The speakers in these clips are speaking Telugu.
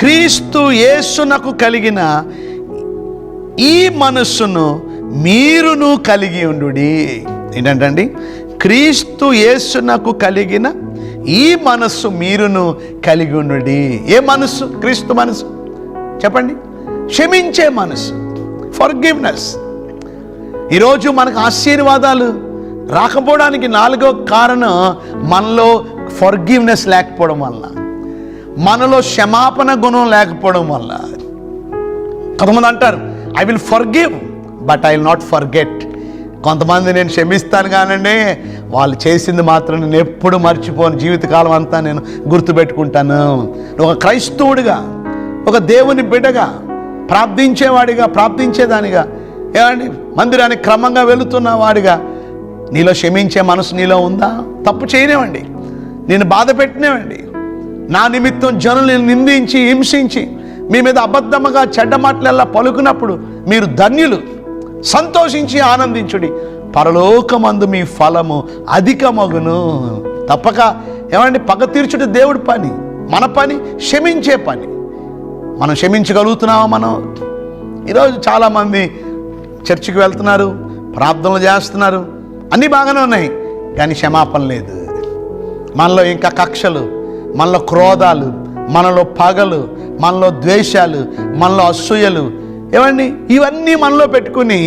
క్రీస్తు యేసునకు కలిగిన ఈ మనస్సును మీరును కలిగి ఉండుడి. ఏంటంటండి? క్రీస్తు యేసునకు కలిగిన ఈ మనస్సు మీరును కలిగి ఉండుడి. ఏ మనస్సు? క్రీస్తు మనస్సు. చెప్పండి. క్షమించే మనస్సు, ఫర్గివ్నెస్. ఈరోజు మనకు ఆశీర్వాదాలు రాకపోవడానికి 4వ కారణం మనలో ఫర్గివ్నెస్ లేకపోవడం వల్ల, మనలో క్షమాపణ గుణం లేకపోవడం వల్ల. కొంతమంది అంటారు, I will forgive but I will not forget. కొంతమంది నేను క్షమిస్తాను కానండి, వాళ్ళు చేసింది మాత్రం నేను ఎప్పుడు మర్చిపోను, జీవితకాలం అంతా నేను గుర్తుపెట్టుకుంటాను. ఒక క్రైస్తవుడిగా, ఒక దేవుని బిడ్డగా, ప్రార్థించేవాడిగా, ప్రార్థించేదానిగా, ఏమండి, మందిరానికి క్రమంగా వెళుతున్న వాడిగా నీలో క్షమించే మనసు నీలో ఉందా? తప్పు చేయనివ్వండి, నేను బాధ పెట్టినవండి, నా నిమిత్తం జనులు నిందించి హింసించి మీ మీద అబద్ధముగా చెడ్డ మాటలెల్లా పలుకున్నప్పుడు మీరు ధన్యులు, సంతోషించి ఆనందించుడి, పరలోకమందు మీ ఫలము అధికమగును. తప్పక ఏమండి, పగ తీర్చుట దేవుడి పని, మన పని క్షమించే పని. మనం క్షమించగలుగుతున్నామా? మనం ఈరోజు చాలామంది చర్చికి వెళ్తున్నారు, ప్రార్థనలు చేస్తున్నారు, అన్నీ బాగానే ఉన్నాయి, కానీ క్షమాపణ లేదు. మనలో ఇంకా కక్షలు, మనలో క్రోధాలు, మనలో పగలు, మనలో ద్వేషాలు, మనలో అసూయలు, ఏమండి, ఇవన్నీ మనలో పెట్టుకుని,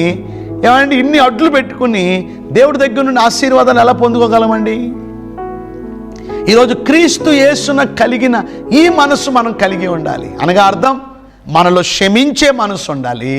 ఏమండి, ఇన్ని అడ్లు పెట్టుకుని దేవుడి దగ్గర నుండి ఆశీర్వాదాలు ఎలా పొందుకోగలమండి? ఈరోజు క్రీస్తు యేసున కలిగిన ఈ మనసు మనం కలిగి ఉండాలి. అనగా అర్థం, మనలో క్షమించే మనసు ఉండాలి.